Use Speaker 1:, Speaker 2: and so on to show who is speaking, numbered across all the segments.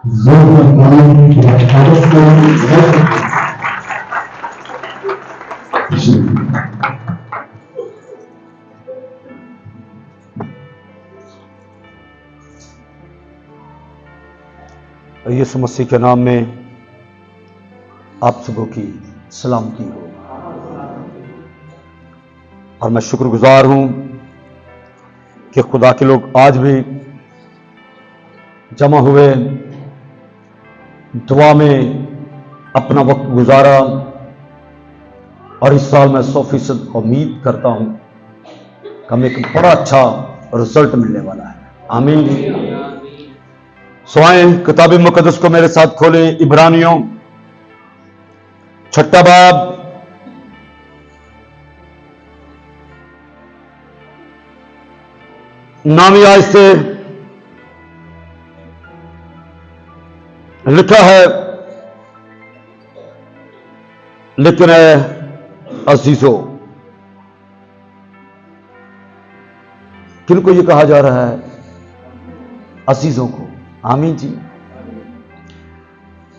Speaker 1: यीशु मसीह के नाम में आप सबों की सलामती हो। और मैं शुक्रगुजार हूं कि खुदा के लोग आज भी जमा हुए दुआ में अपना वक्त गुजारा, और इस साल मैं 100% उम्मीद करता हूं कि हमें एक बड़ा अच्छा रिजल्ट मिलने वाला है। आमीन। स्वायं किताब मुकद्दस को मेरे साथ खोले, इब्रानियों 6 बाब नामी आयत से लिखा है, लेकिन अजीजों, किनको ये कहा जा रहा है? अजीजों को। आमीन जी।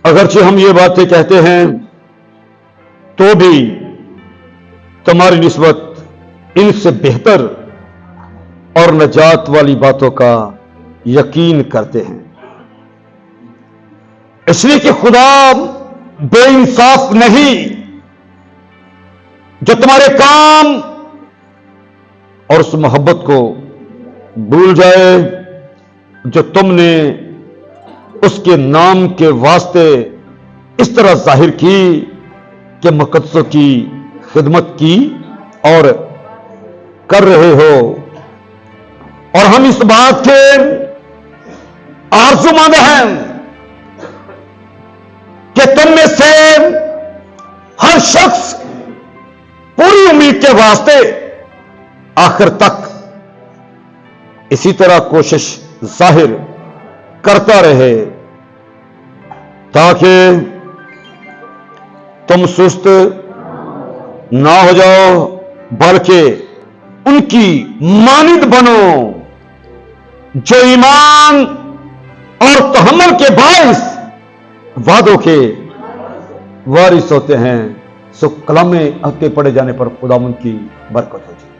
Speaker 1: अगरचे हम ये बातें कहते हैं तो भी तुम्हारी निस्बत इनसे बेहतर और नजात वाली बातों का यकीन करते हैं, इसलिए कि खुदा बेइंसाफ नहीं जो तुम्हारे काम और उस मोहब्बत को भूल जाए जो तुमने उसके नाम के वास्ते इस तरह जाहिर की कि मुकद्दसों की खिदमत की और कर रहे हो। और हम इस बात के आरज़ूमंद हैं कि तुम में से हर शख्स पूरी उम्मीद के वास्ते आखिर तक इसी तरह कोशिश जाहिर करता रहे, ताकि तुम सुस्त ना हो जाओ, बल्कि उनकी मानिंद बनो जो ईमान और तहम्मुल के बाइस वादों के वारिस होते हैं। सो कलाम में हक पढ़े जाने पर खुदावंद की बरकत हो जाए।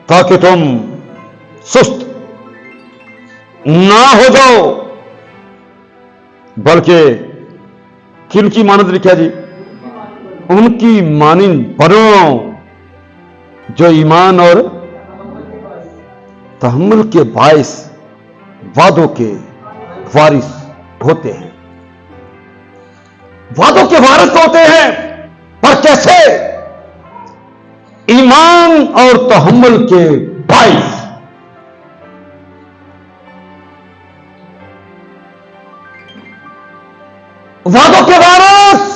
Speaker 1: ताकि तुम सुस्त ना हो जाओ, बल्कि किनकी मानद लिखा जी? उनकी मानिंद बनो जो ईमान और तहम्मुल के बाइस वादों के वारिस होते हैं। वादों के वारिस होते हैं, पर कैसे? ईमान और तहम्मुल के बाइस। वादों के वारिस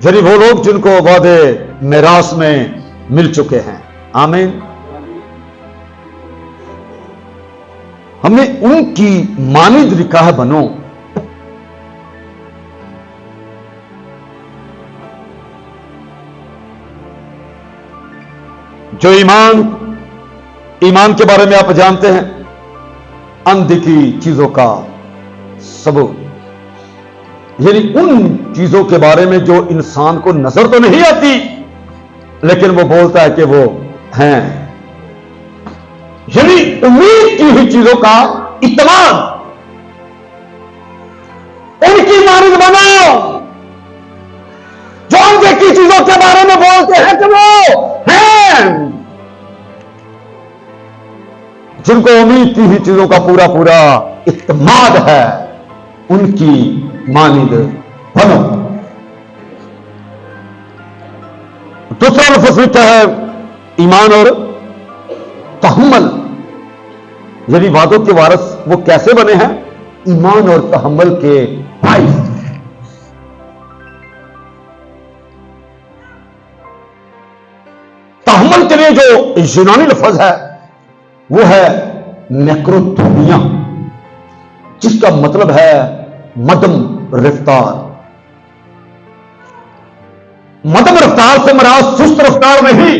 Speaker 1: यानी वो लोग जिनको वादे मिरास में मिल चुके हैं। आमीन। हमें उनकी मानिंद निकाह बनो जो ईमान के बारे में आप जानते हैं, अनदेखी चीजों का सबूत, यानी उन चीजों के बारे में जो इंसान को नजर तो नहीं आती, लेकिन वो बोलता है कि वो हैं। यानी उम्मीद की हुई चीजों का इत्मीनान, उनकी मानिंद बनाओ जो अनदेखी चीजों के बारे में बोलते हैं कि वो हैं, जिनको उम्मीद की हुई चीजों का पूरा पूरा इत्मीनान है, उनकी मानिंद बनो। दूसरा लफ्ज़ लिखा है ईमान और तहम्मुल, यानी वादों के वारिस वो कैसे बने हैं? ईमान और तहम्मुल के भाई। तहम्मुल के लिए जो यूनानी लफ्ज़ है वो है मैक्रोथोमिया, जिसका मतलब है मदम रफ्तार। मध्यम रफ्तार से मराद सुस्त रफ्तार नहीं,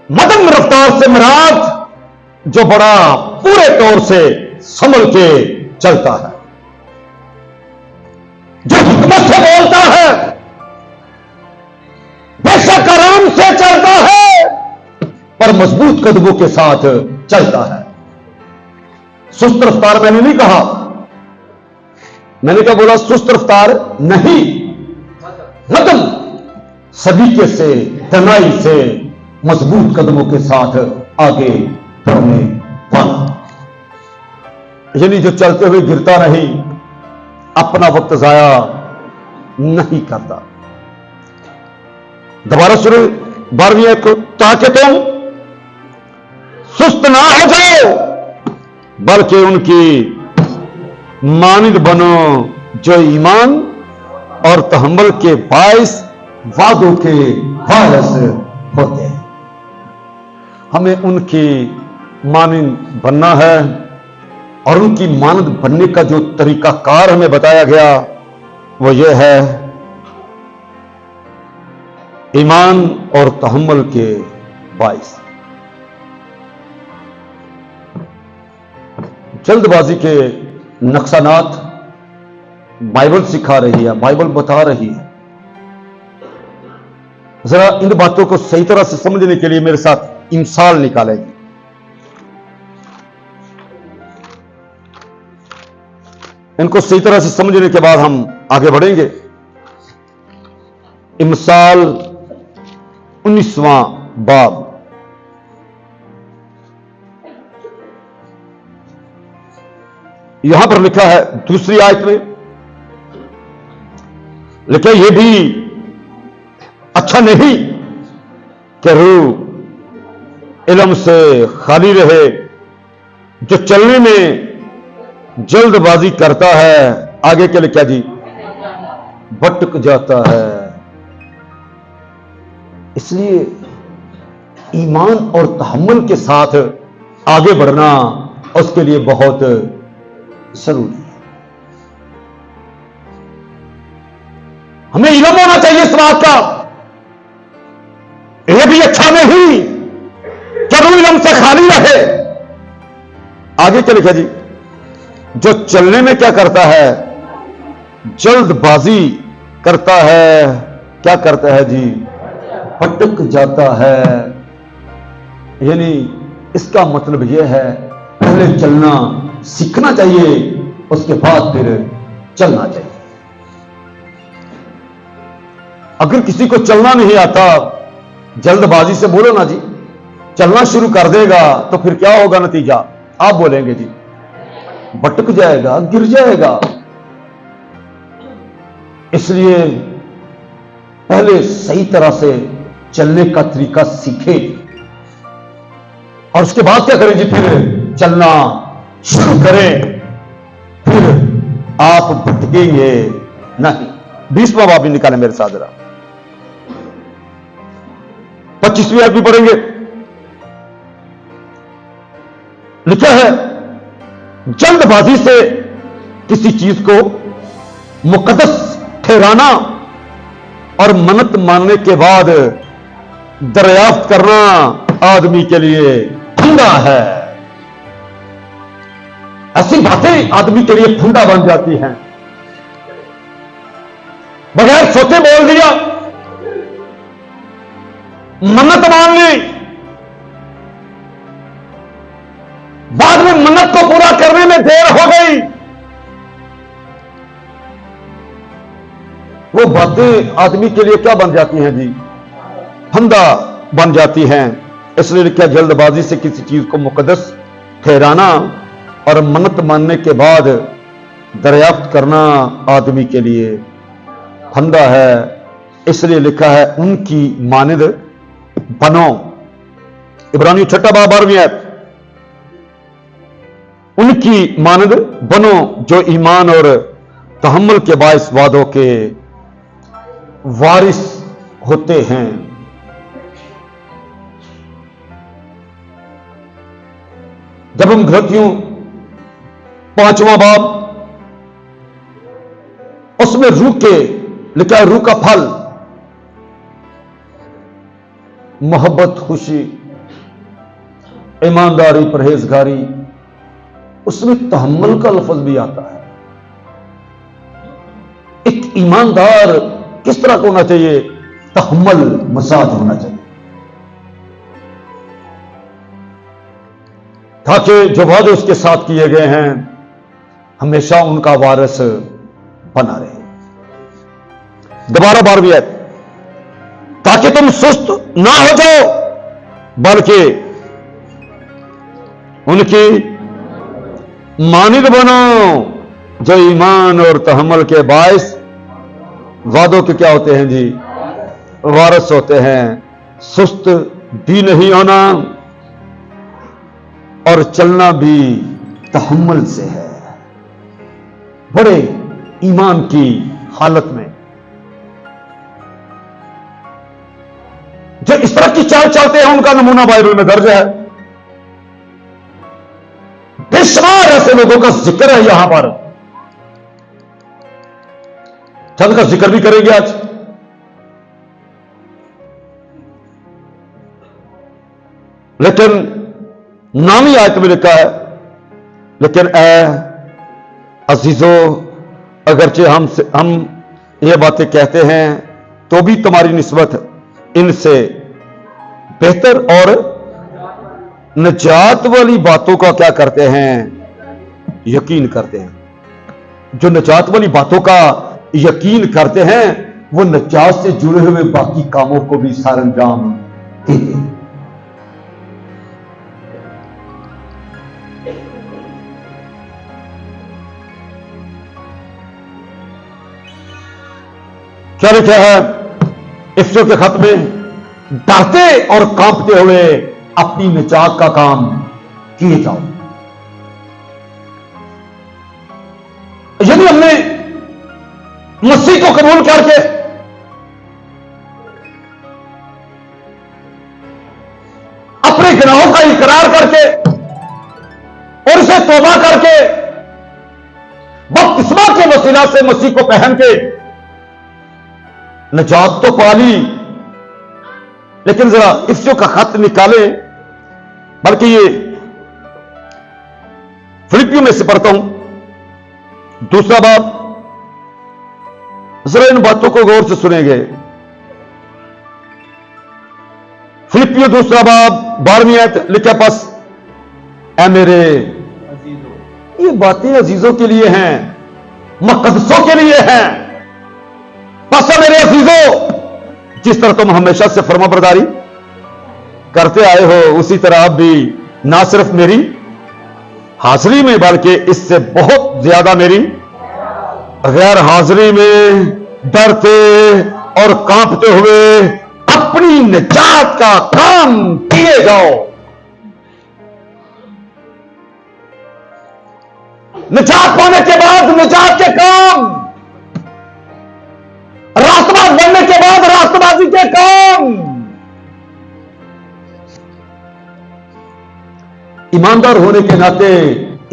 Speaker 1: मध्यम रफ्तार से मराद जो बड़ा पूरे तौर से संभल के चलता है, जो हिकमत से बोलता है, बेशक आराम से चलता है पर मजबूत कदमों के साथ चलता है। सुस्त रफ्तार मैंने नहीं कहा, मैंने क्या बोला? सुस्त रफ्तार नहीं, मध्यम सलीके से, तनाई से, मजबूत कदमों के साथ आगे बढ़ने वाला, यानी जो चलते हुए गिरता नहीं, अपना वक्त जाया नहीं करता। दोबारा शुरू 12वीं आयत को, ताकि तुम सुस्त ना हो जाओ बल्कि उनकी मानिंद बनो जो ईमान और तहम्मुल के बाइस वादों के वारिस होते हैं। हमें उनकी मानिंद बनना है और उनकी मानद बनने का जो तरीकाकार हमें बताया गया वो ये है, ईमान और तहम्मुल के बाइस। जल्दबाजी के नुकसानात बाइबल सिखा रही है, बाइबल बता रही है। जरा इन बातों को सही तरह से समझने के लिए मेरे साथ मिसाल निकालेंगे। इनको सही तरह से समझने के बाद हम आगे बढ़ेंगे। मिसाल 19वां बाब, यहां पर लिखा है दूसरी आयत में, लिखा यह भी अच्छा नहीं कि रूह इल्म से खाली रहे, जो चलने में जल्दबाजी करता है, आगे के लिए क्या जी, भटक जाता है। इसलिए ईमान और तहम्मुल के साथ आगे बढ़ना उसके लिए बहुत जरूरी है। हमें इल्म होना चाहिए इस बात का, यह भी अच्छा नहीं कि रूह इल्म से खाली रहे। आगे क्या लिखा जी, जो चलने में क्या करता है, जल्दबाजी करता है, क्या करता है जी, भटक जाता है। यानी इसका मतलब यह है पहले चलना सीखना चाहिए, उसके बाद फिर चलना चाहिए। अगर किसी को चलना नहीं आता, जल्दबाजी से बोलो ना जी, चलना शुरू कर देगा तो फिर क्या होगा नतीजा? आप बोलेंगे जी, भटक जाएगा, गिर जाएगा। इसलिए पहले सही तरह से चलने का तरीका सीखे और उसके बाद क्या करें जी, फिर चलना शुरू करें, फिर आप भटकेंगे नहीं। 20वां बाब भी निकालें मेरे साथ जरा, 25वीं आयत भी पढ़ेंगे। लिखा है, जल्दबाजी से किसी चीज को मुकद्दस ठहराना और मन्नत मानने के बाद दरियाफ्त करना आदमी के लिए फंदा है। ऐसी बातें आदमी के लिए फंदा बन जाती हैं। बगैर सोचे बोल दिया, मन्नत मान ली, बाद में मन्नत को पूरा करने में देर हो गई, वो बातें आदमी के लिए क्या बन जाती हैं जी, फंदा बन जाती हैं। इसलिए लिखा, जल्दबाजी से किसी चीज को मुकद्दस ठहराना और मन्नत मानने के बाद दरियाफ्त करना आदमी के लिए फंदा है। इसलिए लिखा है, उनकी मानिद बनो। इब्रानियों 6 बाब 12वीं आयत, उनकी मानद बनो जो ईमान और तहम्मुल के बाइस वादों के वारिस होते हैं। जब हम गलतियों 5वां बाब उसमें रूह के लिखा है रूह का फल मोहब्बत, खुशी, ईमानदारी, परहेजगारी, उसमें तहम्मुल का लफ्ज भी आता है। एक ईमानदार किस तरह का होना चाहिए? तहम्मुल मसाज होना चाहिए, ताकि जो वादे उसके साथ किए गए हैं हमेशा उनका वारिस बना रहे। दोबारा 12वीं आयत, ताकि तुम सुस्त ना हो जाओ बल्कि उनकी मानिद बनो जो ईमान और तहम्मुल के बायस वादों के क्या होते हैं जी? वारिस होते हैं। सुस्त भी नहीं होना और चलना भी तहम्मुल से है, बड़े ईमान की हालत में। जो इस तरह की चाल चलते हैं उनका नमूना बाइबल में दर्ज है। बेशुमार ऐसे लोगों का जिक्र है यहां पर, चंद का जिक्र भी करेंगे आज। लेकिन नामी आयत में लिखा है, लेकिन ऐ अजीजों, अगरचे हम ये बातें कहते हैं तो भी तुम्हारी निस्बत इनसे बेहतर और नजात वाली बातों का क्या करते हैं? यकीन करते हैं। जो नजात वाली बातों का यकीन करते हैं वो नजात से जुड़े हुए बाकी कामों को भी सरंजाम देते हैं। क्या लिखा है इफ्सों के खत में? डरते और कांपते हुए अपनी निजात का काम किए जाओ। यदि हमने मसीह को कबूल करके अपने गुनाहों का इकरार करके और उसे तौबा करके बपतिस्मा के वसीला से मसीह को पहन के निजात तो पा ली, लेकिन जरा इफ्सों का खत निकाले, बल्कि ये फिलिपियों में से पढ़ता हूं, दूसरा बाब, जरा इन बातों को गौर से सुनेंगे। फिलिपियों दूसरा बाब 12वीं आयत लिखा, बस ऐ मेरे अजीजों, ये बातें अजीजों के लिए हैं, मुकद्दसों के लिए हैं। बस ऐ मेरे अजीजों, जिस तरह तुम हमेशा से फरमाबरदारी करते आए हो उसी तरह अब भी ना सिर्फ मेरी हाजिरी में बल्कि इससे बहुत ज्यादा मेरी गैर हाजिरी में डरते और कांपते हुए अपनी निजात का काम किए जाओ। निजात पाने के बाद निजात के काम, रास्तबाज बनने के बाद रास्तबाजी के काम। ईमानदार होने के नाते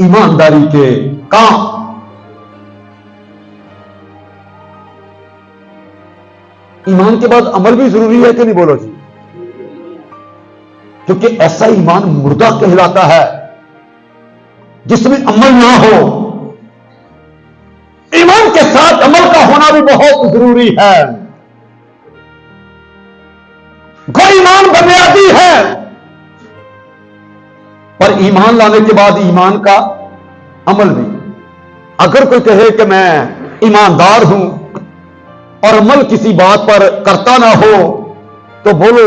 Speaker 1: ईमानदारी के काम। ईमान के बाद अमल भी जरूरी है कि नहीं? बोलो जी। क्योंकि ऐसा ईमान मुर्दा कहलाता है जिसमें अमल ना हो। ईमान के साथ अमल का होना भी बहुत जरूरी है। कोई ईमान बुनियादी है, पर ईमान लाने के बाद ईमान का अमल भी। अगर कोई कहे कि मैं ईमानदार हूं और अमल किसी बात पर करता ना हो, तो बोलो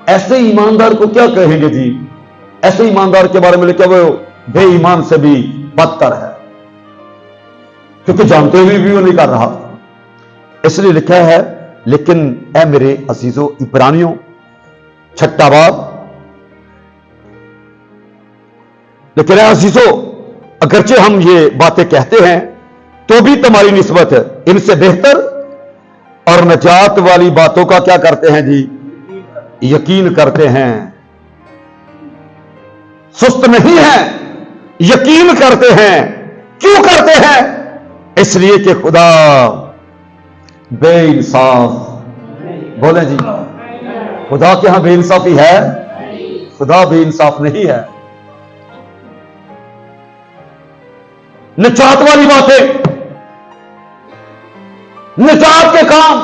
Speaker 1: ऐसे ईमानदार को क्या कहेंगे जी? ऐसे ईमानदार के बारे में लिखा वो बेईमान से भी बदतर है, क्योंकि जानते हुए भी वो नहीं कर रहा। इसलिए लिखा है, लेकिन ऐ मेरे अजीजों, इब्रानियों 6 बाब, लेकिन ऐ अजीजों, अगरचे हम ये बातें कहते हैं तो भी तुम्हारी निस्बत इनसे बेहतर और नजात वाली बातों का क्या करते हैं जी? यकीन करते हैं। सुस्त नहीं है, यकीन करते हैं। क्यों करते हैं? इसलिए कि खुदा बेइंसाफ। बोले जी, खुदा के यहां बेइंसाफी है? खुदा बेइंसाफ नहीं है। निजात वाली बातें, निजात के काम,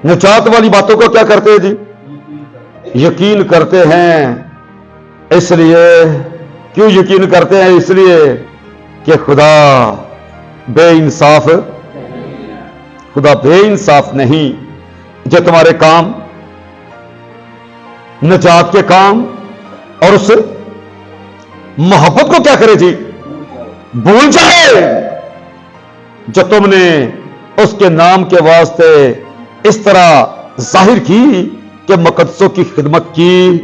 Speaker 1: निजात वाली बातों को क्या करते हैं जी? यकीन करते हैं। इसलिए क्यों यकीन करते हैं? इसलिए कि खुदा बेइंसाफ, खुदा बेइंसाफ नहीं। जो तुम्हारे काम, निजात के काम और उस मोहब्बत को क्या करे जी? भूल जाए, जो तुमने उसके नाम के वास्ते इस तरह जाहिर की कि मुकद्दसों की खिदमत की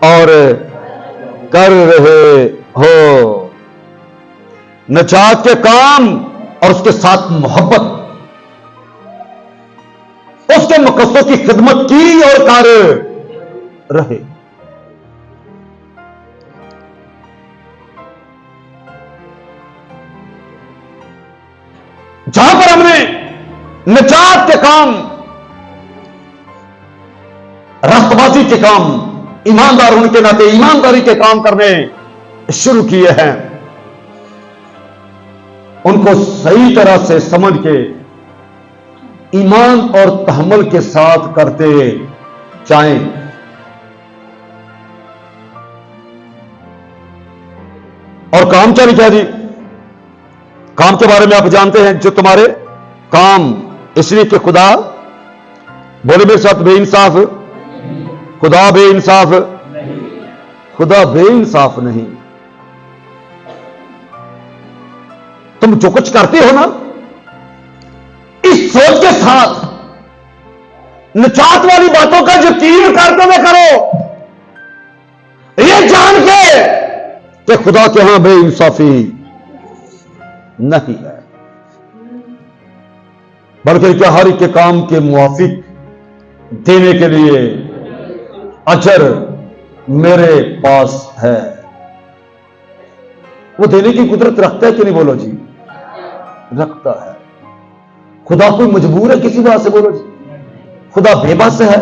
Speaker 1: और कर रहे हो। निजात के काम और उसके साथ मोहब्बत, उसके मुकद्दसों की खिदमत की और कर रहे। जहां पर हमने निजात के काम, रास्तबाजी के काम, ईमानदार होने के नाते ईमानदारी के काम करने शुरू किए हैं, उनको सही तरह से समझ के ईमान और तहम्मुल के साथ करते जाएं। और काम क्या लिखा जी? काम के बारे में आप जानते हैं, जो तुम्हारे काम, इसलिए कि खुदा, बोले मेरे साथ, बेइंसाफ, खुदा बेइंसाफ, खुदा बेइंसाफ नहीं। तुम जो कुछ करते हो ना, इस सोच के साथ निजात वाली बातों का यकीन करते हुए करो, ये जान के कि खुदा के यहां बेइंसाफी नहीं है, बल्कि क्या हर एक के काम के मुआफिक देने के लिए अजर मेरे पास है। वो देने की कुदरत रखता है कि नहीं? बोलो जी, रखता है। खुदा कोई मजबूर है किसी बात से? बोलो जी, खुदा बेबस है?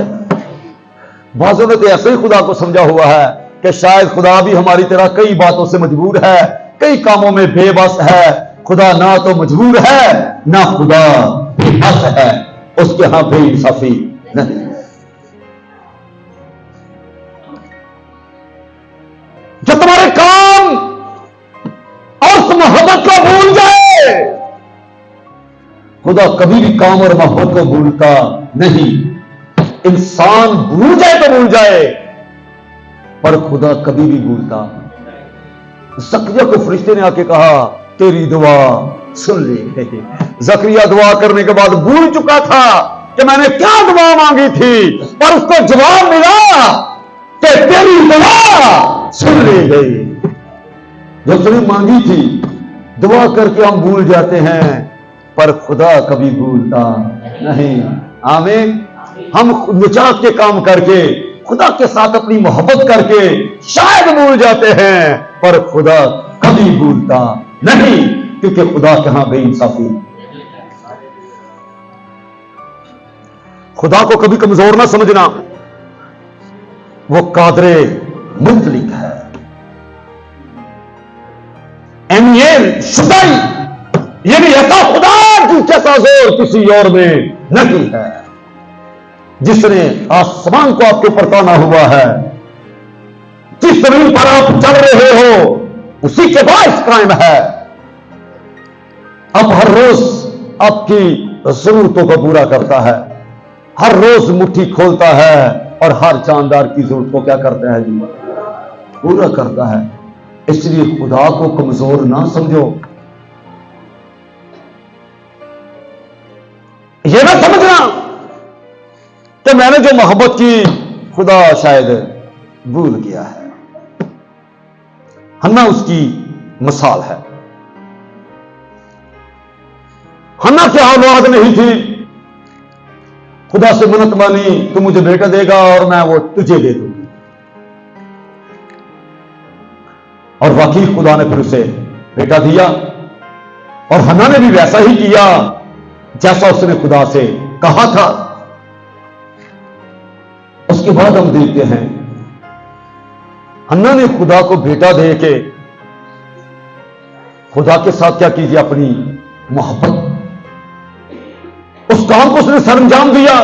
Speaker 1: बाजों ने तो ऐसे ही खुदा को समझा हुआ है कि शायद खुदा भी हमारी तरह कई बातों से मजबूर है, कई कामों में बेबस है। खुदा ना तो मजबूर है, ना खुदा बेबस है, उसके यहां बेइंसाफी नहीं। जो तुम्हारे काम और उस मोहब्बत को भूल जाए, खुदा कभी भी काम और मोहब्बत को भूलता नहीं। इंसान भूल जाए तो भूल जाए, पर खुदा कभी भी भूलता। ज़करिया को फरिश्ते ने आके कहा, तेरी दुआ सुन ली गई। ज़करिया दुआ करने के बाद भूल चुका था कि मैंने क्या दुआ मांगी थी, पर उसको जवाब मिला कि तेरी दुआ सुन ली गई। जो उसने मांगी थी, दुआ करके हम भूल जाते हैं, पर खुदा कभी भूलता नहीं। आमीन। हम निजात के काम करके, खुदा के साथ अपनी मोहब्बत करके शायद भूल जाते हैं, पर खुदा कभी भूलता नहीं, क्योंकि खुदा के यहां बेइंसाफी। खुदा को कभी कमजोर ना समझना, वो कादरे मुतलिक है। एमियल शुदाई, ये भी ऐसा खुदा जैसा जोर किसी और में नहीं है। जिसने आसमान को आपके ऊपर ताना हुआ है, जिस जमीन पर आप चल रहे हो, उसी के बायस कायम है। अब हर रोज आपकी जरूरतों को पूरा करता है, हर रोज मुट्ठी खोलता है और हर जानदार की जरूरत को क्या करता है जी? पूरा करता है। इसलिए खुदा को कमजोर ना समझो। यह ना समझना कि मैंने जो मोहब्बत की, खुदा शायद भूल गया है। हन्ना उसकी मिसाल है। हन्ना की औलाद नहीं थी, खुदा से मन्नत मानी, तू मुझे बेटा देगा और मैं वो तुझे दे दूंगी। और वाकई खुदा ने फिर उसे बेटा दिया। और हन्ना ने भी वैसा ही किया जैसा उसने खुदा से कहा था। उसके बाद हम देखते हैं हन्ना ने खुदा को बेटा दे के खुदा के साथ क्या कीजिए, अपनी मोहब्बत, उस काम को उसने सरंजाम दिया,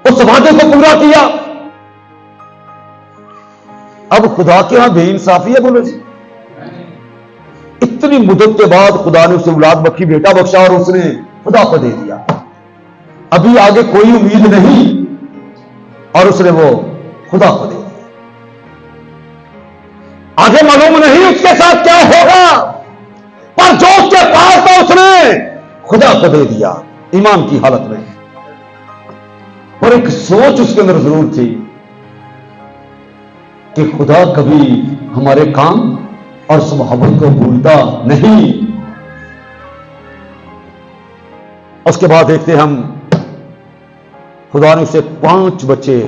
Speaker 1: उस वादे को पूरा किया। अब खुदा के यहां बेइंसाफी है, बोलो जी। इतनी मुद्दत के बाद खुदा ने उसे औलाद बख्शी, बेटा बख्शा, और उसने खुदा को दे दिया। अभी आगे कोई उम्मीद नहीं और उसने वो खुदा को दे दिया। आगे मालूम नहीं उसके साथ क्या होगा, पर जो उसके पास था उसने खुदा को दे दिया ईमान की हालत में। और एक सोच उसके अंदर जरूर थी कि खुदा कभी हमारे काम और उस मोहब्बत को भूलता नहीं। उसके बाद देखते हम खुदा ने उसे 5 बच्चे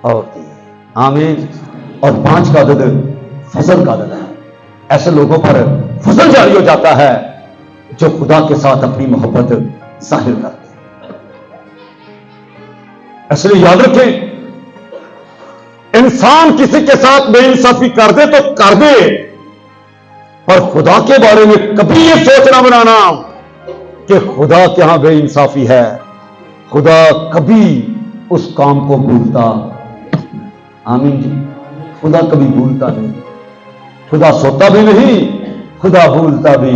Speaker 1: और दिए, आमीन। और 5 का अदद फजल का अदद है। ऐसे लोगों पर फजल जारी हो जाता है जो खुदा के साथ अपनी मोहब्बत जाहिर करते हैं। इसलिए याद रखें, इंसान किसी के साथ बेइंसाफी कर दे तो कर दे, पर खुदा के बारे में कभी यह सोचना बनाना कि खुदा के यहां बेइंसाफी है। खुदा कभी उस काम को भूलता, आमीन जी। खुदा कभी भूलता नहीं, खुदा सोता भी नहीं, खुदा भूलता भी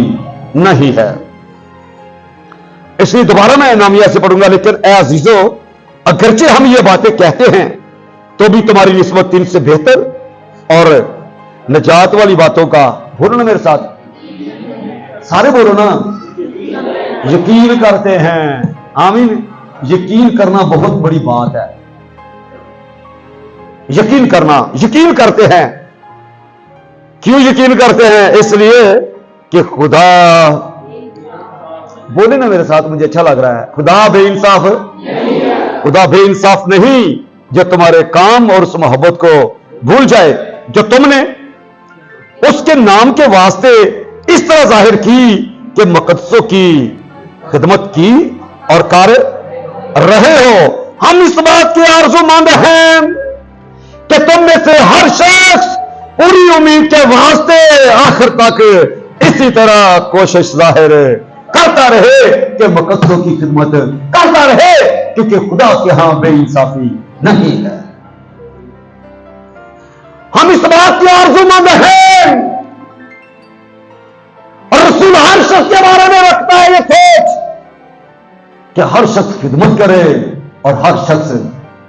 Speaker 1: नहीं है। इसलिए दोबारा मैं नामिया से पढ़ूंगा, लेकिन ए अजीजों, अगरचे हम ये बातें कहते हैं तो भी तुम्हारी निस्बत इनसे बेहतर और नजात वाली बातों का, बोलो ना मेरे साथ, सारे बोलो ना, यकीन करते हैं। आमीन। यकीन करना बहुत बड़ी बात है। यकीन करना, यकीन करते हैं। क्यों यकीन करते हैं? इसलिए कि खुदा, बोले ना मेरे साथ, मुझे अच्छा लग रहा है, खुदा बेइंसाफ, खुदा बेइंसाफ नहीं जो तुम्हारे काम और उस मोहब्बत को भूल जाए जो तुमने उसके नाम के वास्ते इस तरह जाहिर की कि मुकद्दसों की खिदमत की और कर रहे हो। हम इस बात के आरज़ूमंद हैं कि तुम में से हर शख्स पूरी उम्मीद के वास्ते आखिर तक इसी तरह कोशिश जाहिर करता रहे कि मुकद्दसों की खिदमत करता रहे, क्योंकि खुदा के यहां बेइंसाफी नहीं है। हम इस बात के आरज़ूमंद हैं, और रसूल हर शख्स के बारे में रखता है ये सोच कि हर शख्स खिदमत करे और हर शख्स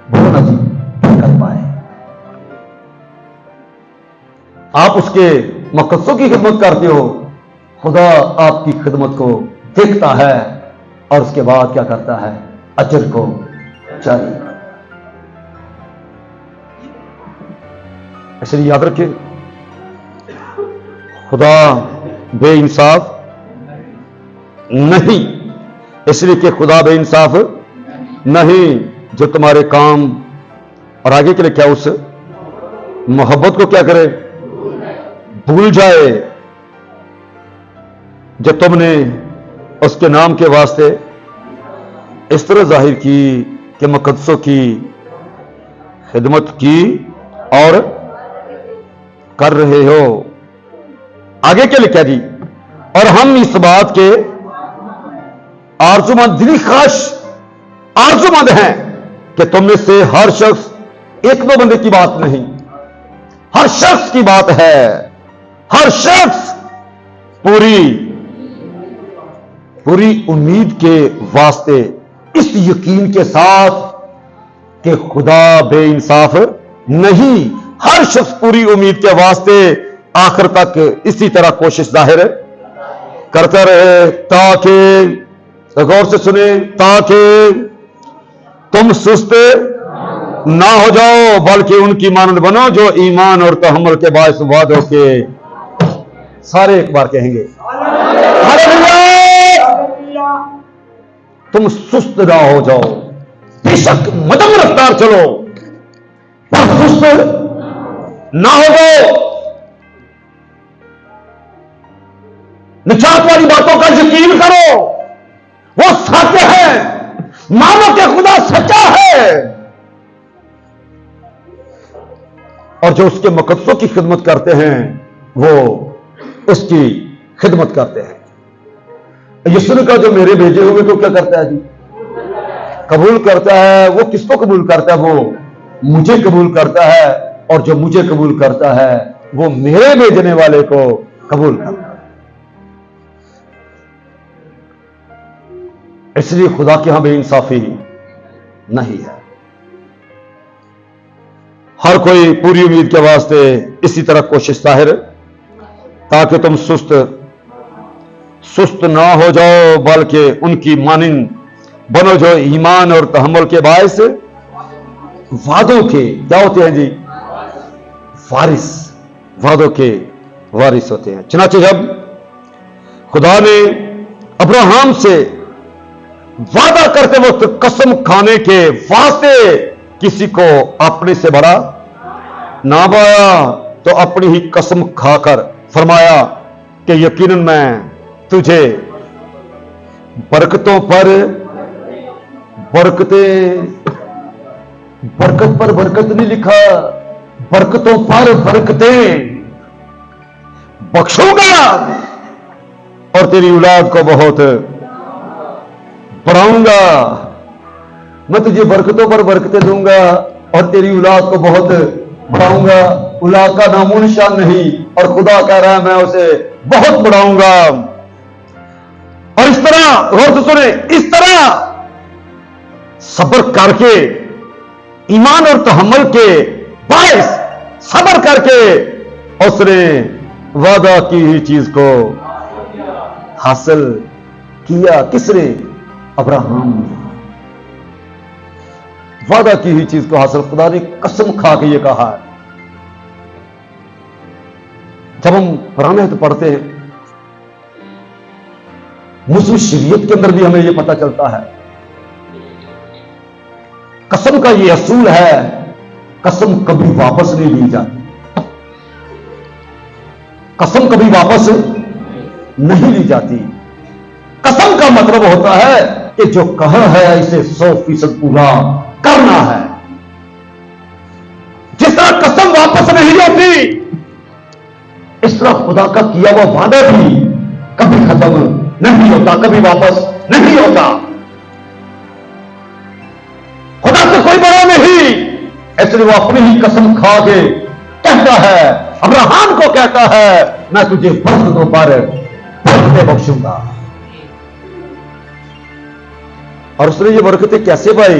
Speaker 1: बोलना जी कर पाए। आप उसके मकसदों की खिदमत करते हो, खुदा आपकी खिदमत को देखता है और उसके बाद क्या करता है, अजर को जारी। इसलिए याद रखिए, खुदा बेइंसाफ नहीं, इसलिए कि खुदा बेइंसाफ नहीं जो तुम्हारे काम और आगे के लिए क्या, उस मोहब्बत को क्या करे, भूल जाए जो तुमने उसके नाम के वास्ते इस तरह जाहिर की कि मुकद्दसों की खिदमत की और कर रहे हो। आगे के लिए क्या जी, और हम इस बात के आरज़ूमंद, दिली ख्वाहिश आरज़ूमंद हैं कि तुम में से हर शख्स, एक दो बंदे की बात नहीं, हर शख्स की बात है, हर शख्स पूरी उम्मीद के वास्ते इस यकीन के साथ कि खुदा बेइंसाफ नहीं, हर शख्स पूरी उम्मीद के वास्ते आखिर तक इसी तरह कोशिश जाहिर करता रहे, ताकि, गौर से सुने, ताकि तुम सुस्त ना हो जाओ बल्कि उनकी मानद बनो जो ईमान और तहम्मुल के बायस वादों के, सारे एक बार कहेंगे हालेलुया। तुम सुस्त ना हो जाओ, बेशक मदम रफ्तार चलो पर सुस्त ना हो जाओ। निजात वाली बातों का यकीन करो, वो सत्य है। मानो कि खुदा सच्चा है, और जो उसके मकसदों की खिदमत करते हैं वो उसकी खिदमत करते हैं। यीशु ने कहा जो मेरे भेजे हुए को क्या करता है जी? कबूल करता है। वो किसको कबूल करता है? वो मुझे कबूल करता है, और जो मुझे कबूल करता है वो मेरे भेजने वाले को कबूल करता है। इसलिए खुदा के यहां बेइंसाफी नहीं है। हर कोई पूरी उम्मीद के वास्ते इसी तरह कोशिश जाहिर, ताकि तुम सुस्त ना हो जाओ, बल्कि उनकी मानिंद बनो जो ईमान और तहम्मुल के बायस वादों के क्या होते हैं जी? वारिस। वादों के वारिस होते हैं। चनाचे जब खुदा ने अब्राहम से वादा करते वक्त कसम खाने के वास्ते किसी को अपने से बड़ा ना पाया, तो अपनी ही कसम खाकर फरमाया कि यकीनन मैं तुझे बरकतों पर बरकतें, बरकत पर बरकत नहीं लिखा, बरकतों पर बरकतें बख्शूंगा, और तेरी औलाद को बहुत बढ़ाऊंगा। मैं तुझे बरकतों पर बरकतें दूंगा और तेरी औलाद को बहुत बढ़ाऊंगा। औलाद का नामो निशान नहीं, और खुदा कह रहा है मैं उसे बहुत बढ़ाऊंगा। और इस तरह गौर से सुने, इस तरह सब्र करके, ईमान और तहम्मुल के बायस सब्र करके उसने वादा की हुई चीज को हासिल किया। किसने? अब्राहम ने वादा की हुई चीज को हासिल, खुदा ने कसम खा के ये कहा है। जब हम पुराने हित पढ़ते हैं, मुस्लिम शरीयत के अंदर भी हमें यह पता चलता है, कसम का ये असूल है, कसम कभी वापस नहीं ली जाती। कसम कभी वापस नहीं ली जाती। कसम का मतलब होता है कि जो कहा है इसे 100% पूरा करना है। जिस तरह कसम वापस नहीं होती, इस तरह खुदा का किया हुआ वादा भी कभी खत्म नहीं होता, कभी वापस नहीं होता। खुदा से कोई बड़ा नहीं, इसलिए वो अपनी ही कसम खा के कहता है, अब्राहम को कहता है मैं तुझे बरकतों पर बरकतें बख्शूंगा। और उसने ये बरकतें कैसे पाई?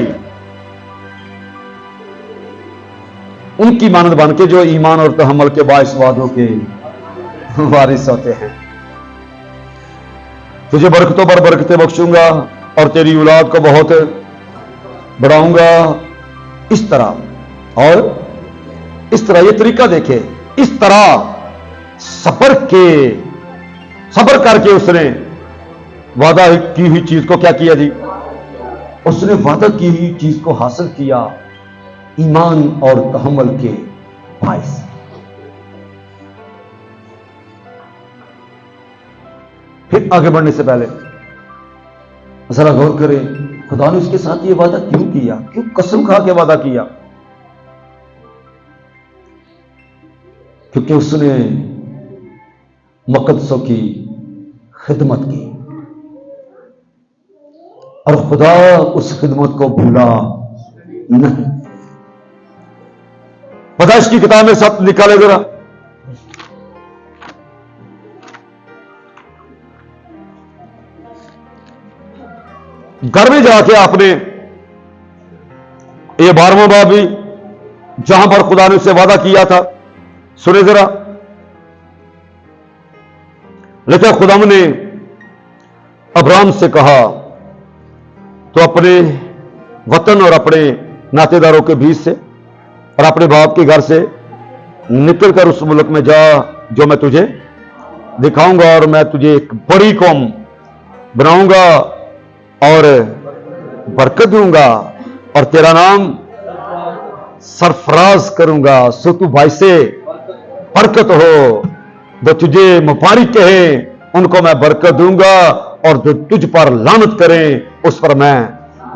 Speaker 1: उनकी मानद बन के जो ईमान और तहम्मुल के बाइस वादों के वारिस होते हैं। तुझे बरकतों पर बरकतें बख्शूंगा और तेरी औलाद को बहुत बढ़ाऊंगा। इस तरह, और इस तरह, ये तरीका देखे, इस तरह सब्र करके उसने वादा की हुई चीज को क्या किया जी? उसने वादा की हुई चीज को हासिल किया ईमान और तहम्मुल के बाइस। फिर आगे बढ़ने से पहले जरा गौर करें, खुदा ने उसके साथ ये वादा क्यों किया? क्यों कसम खा के वादा किया? क्योंकि उसने मकसदों की खिदमत की, और खुदा उस खिदमत को भूला नहीं। पैदाइश की किताब में सब निकाले जरा, घर में जाके आपने ये 12वां बाब भी, जहां पर खुदा ने उससे वादा किया था, सुने जरा। लेकिन खुदा ने अब्राहम से कहा तो अपने वतन और अपने नातेदारों के बीच से और अपने बाप के घर से निकलकर उस मुल्क में जा जो मैं तुझे दिखाऊंगा, और मैं तुझे एक बड़ी कौम बनाऊंगा और बरकत दूंगा, और तेरा नाम सरफराज करूंगा। सो तू भाई से बरकत हो, जो तुझे मुबारक कहे उनको मैं बरकत दूंगा, और जो तुझ पर लानत करें उस पर मैं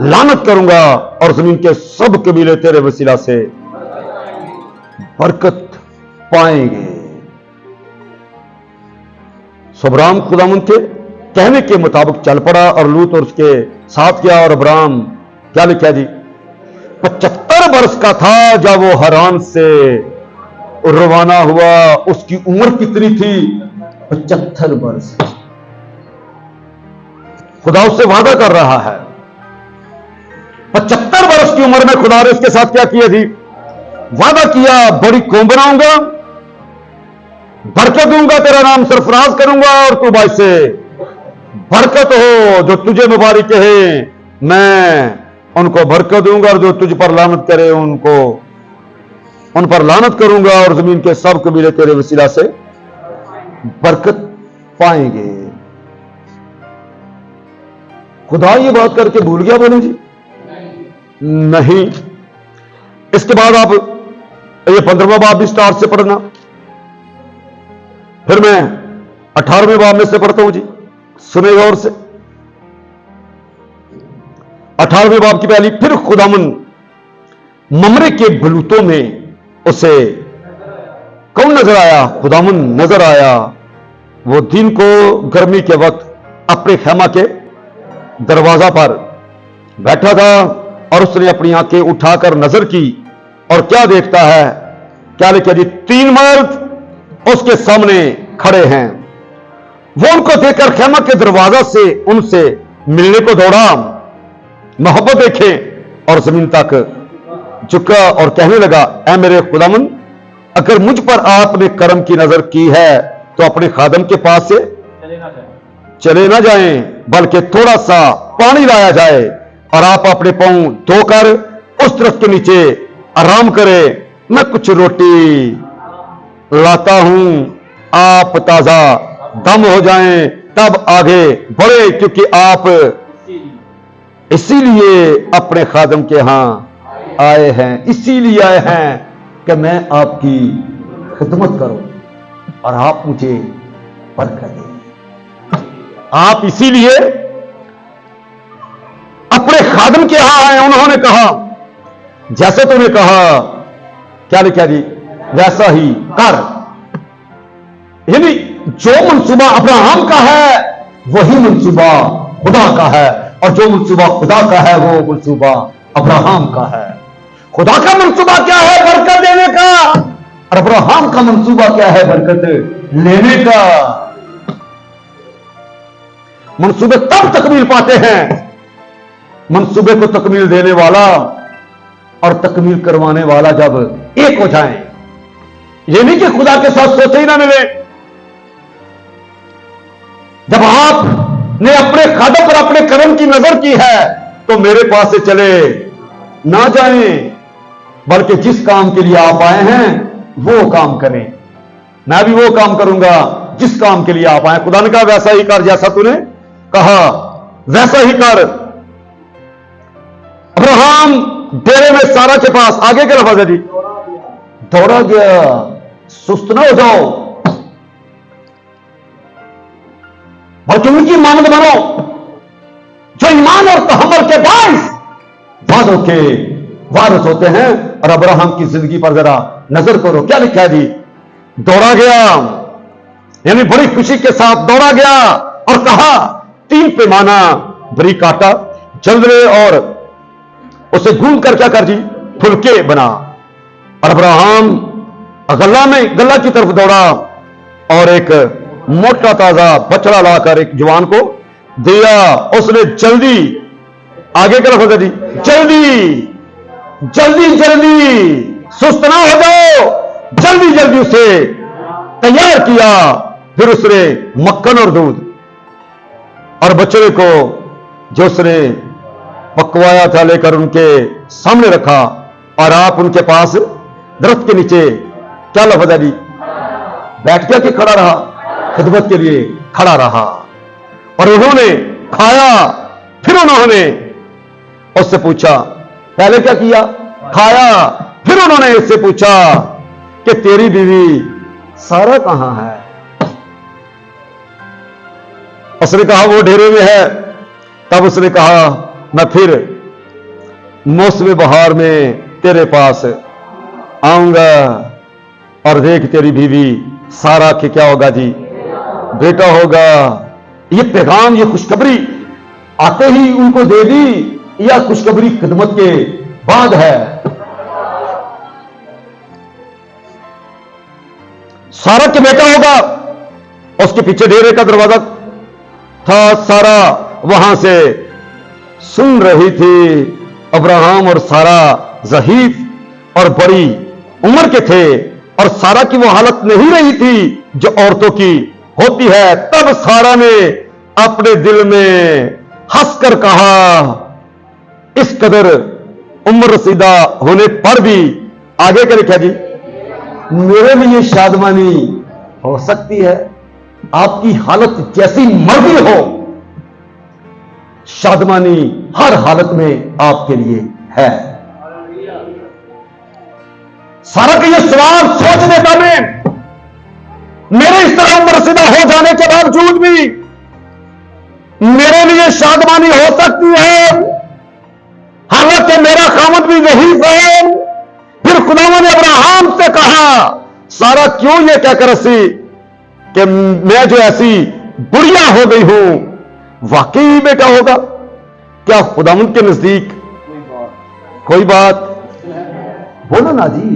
Speaker 1: लानत करूंगा, और जमीन के सब कबीले तेरे वसीला से बरकत पाएंगे। अब्राहम खुदावंद के कहने के मुताबिक चल पड़ा, और लूत और उसके साथ गया। और अब्राहम क्या लिखा जी, 75 वर्ष का था जब वो हरान से रवाना हुआ। उसकी उम्र कितनी थी? 75 वर्ष। खुदा उससे वादा कर रहा है। 75 वर्ष की उम्र में खुदा ने उसके साथ क्या किया जी? वादा किया, बड़ी कौम बनाऊंगा, बरकत दूंगा, तेरा नाम सरफराज करूंगा, और तू भाई से बरकत हो। जो तुझे मुबारक कहे मैं उनको बरकत दूंगा, और जो तुझ पर लानत करे उन पर लानत करूंगा, और जमीन के सब कबीले तेरे वसीला से बरकत पाएंगे। खुदा ये बात करके भूल गया? बोले जी नहीं। इसके बाद आप ये 15वां बाब भी स्टार्ट से पढ़ना, फिर मैं 18वें बाब में से पढ़ता हूं जी, सुने गौर से। 18वें बाब की पहली, फिर खुदावन ममरे के बलूतों में उसे कौन नजर आया? खुदावन नजर आया। वो दिन को गर्मी के वक्त अपने खेमा के दरवाजा पर बैठा था, और उसने अपनी आंखें उठाकर नजर की, और क्या देखता है? क्या लिखा जी? 3 मर्द उसके सामने खड़े हैं। वो उनको देखकर खेमा के दरवाजा से उनसे मिलने को दौड़ा, मोहब्बत देखे और जमीन तक झुका और कहने लगा, ऐ मेरे खुदावन, अगर मुझ पर आपने करम की नजर की है तो अपने खादम के पास से चले ना जाएं, बल्कि थोड़ा सा पानी लाया जाए, और आप अपने पांव धोकर उस दरख्त के नीचे आराम करें। मैं कुछ रोटी लाता हूं, आप ताजा दम हो जाएं, तब आगे बढ़े, क्योंकि आप इसीलिए अपने खादम के यहां आए हैं। इसीलिए आए हैं कि मैं आपकी खिदमत करूं और आप मुझे बरकत दें। आप इसीलिए अपने खादम के यहां आए। उन्होंने कहा, जैसे तूने कहा, क्या लिखा जी? वैसा ही कर। यानी जो मंसूबा अब्राहम का है वही मंसूबा खुदा का है, और जो मंसूबा खुदा का है वो मंसूबा अब्राहम का है। खुदा का मंसूबा क्या है? बरकत देने का, और अब्राहम का मंसूबा क्या है? बरकत लेने का। मंसूबे तब तकमील पाते हैं, मंसूबे को तकमील देने वाला और तकमील करवाने वाला जब एक हो जाएं। ये नहीं कि खुदा के साथ सोचे ही ना मिले। जब आपने अपने खादम पर अपने करम की नजर की है तो मेरे पास से चले ना जाएं, बल्कि जिस काम के लिए आप आए हैं वो काम करें। मैं भी वो काम करूंगा जिस काम के लिए आप आए। खुदा ने कहा, वैसा ही कर, जैसा तूने कहा वैसा ही कर। अब्राहम डेरे में सारा के पास आगे के लफाज है जी, दौड़ा गया। सुस्त ना हो जाओ, बल्कि उनकी मानद बनो जो ईमान और तहम्मुल के बाइस वादों के वारिस होते हैं। और अब्राहम की जिंदगी पर जरा नजर करो, क्या लिखा है जी? दौड़ा गया, यानी बड़ी खुशी के साथ दौड़ा गया, और कहा, 3 पैमाना बारीक आटा जल्द ले और उसे गूंद कर क्या कर जी? फुलके बना। और अब्राहम गल्ला की तरफ दौड़ा और एक मोटा ताजा बछड़ा लाकर एक जवान को दिया। उसने जल्दी, आगे की तरफ जी, जल्दी जल्दी जल्दी, सुस्त ना हो जाओ, जल्दी जल्दी उसे तैयार किया। फिर उसने मक्खन और दूध और बछड़े को जो उसने पकवाया था लेकर उनके सामने रखा, और आप उनके पास दरख्त के नीचे क्या लफज है जी? बैठ गया कि खड़ा रहा? खिदमत के लिए खड़ा रहा। और उन्होंने खाया। फिर उन्होंने उससे पूछा, पहले क्या किया? खाया। फिर उन्होंने इससे पूछा कि तेरी बीवी सारा कहां है? उसने कहा वो डेरे में है। तब उसने कहा मैं फिर मौसम बहार में तेरे पास आऊंगा और देख तेरी बीवी सारा के क्या होगा जी, बेटा होगा। ये पैगाम, ये खुशखबरी आते ही उनको दे दी या खुशखबरी खिदमत के बाद है? सारा के बेटा होगा। उसके पीछे डेरे का दरवाजा था। सारा वहां से सुन रही थी। अब्राहम और सारा ज़हीफ और बड़ी उम्र के थे और सारा की वो हालत नहीं रही थी जो औरतों की होती है। तब सारा ने अपने दिल में हंसकर कहा, इस कदर उम्र रसीदा होने पर भी आगे का लिखा जी, मेरे लिए शादमानी हो सकती है। आपकी हालत जैसी मर्जी हो, शादमानी हर हालत में आपके लिए है। सारा का यह सवाल सोच देता मैं, मेरे इस तरह उम्र रसीदा हो जाने के बावजूद भी मेरे लिए शादमानी हो सकती है, हालांकि मेरा खामद भी वही है। फिर खुदावंद ने अब्राहम से कहा, सारा क्यों ये कहकर हंसी कि मैं जो ऐसी बुढ़िया हो गई हूं, वाकई बेटा होगा? क्या खुदावंद के नजदीक कोई बात, बोलो ना जी,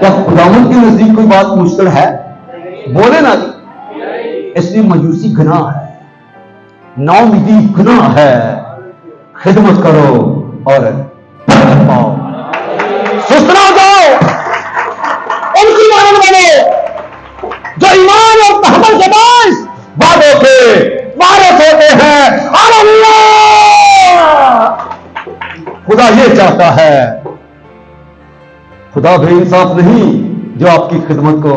Speaker 1: क्या खुदावंद के नजदीक कोई बात मुश्किल है? बोले ना जी। इसलिए मायूसी गुनाह है, नाउमीदी गुनाह है। खिदमत करो और पाओ, सुस्त ना हो जाओ। उनकी मानव बनो जो ईमान और तहम्मुल के बाइस वादों के वारिस होते हैं। हालेलुया! खुदा ये चाहता है। खुदा बेइंसाफ नहीं जो आपकी खिदमत को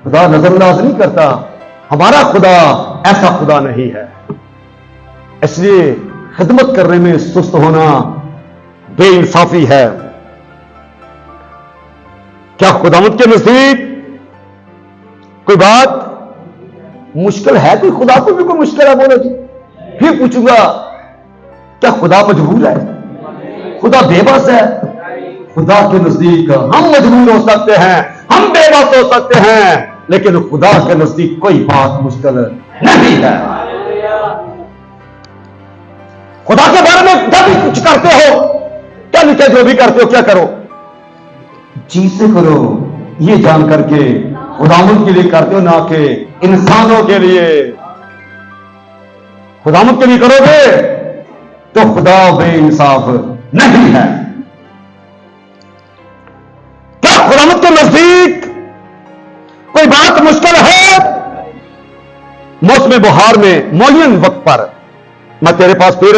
Speaker 1: खुदा नजरअंदाज नहीं करता। हमारा खुदा ऐसा खुदा नहीं है। इसलिए खिदमत करने में सुस्त होना बेइंसाफी है। क्या खुदावंद के नजदीक कोई बात मुश्किल है? कोई खुदा को भी कोई मुश्किल है? बोलो जी। फिर पूछूंगा, क्या खुदा मजबूर है? खुदा बेबस है? खुदा के नजदीक हम मजबूर हो सकते हैं, हम बेबस हो सकते हैं, लेकिन खुदा के नजदीक कोई बात मुश्किल नहीं है। खुदा के बारे में जब भी कुछ करते हो, क्या लिखे, जो भी करते हो क्या करो, जी से करो, ये जान करके खुदावंद के लिए करते हो, ना कि इंसानों के लिए। खुदावंद के लिए करोगे तो खुदा बेइंसाफ नहीं है। क्या खुदावंद के नजदीक कोई बात मुश्किल है? मौसम बहार में मुअय्यन वक्त पर मैं तेरे पास फिर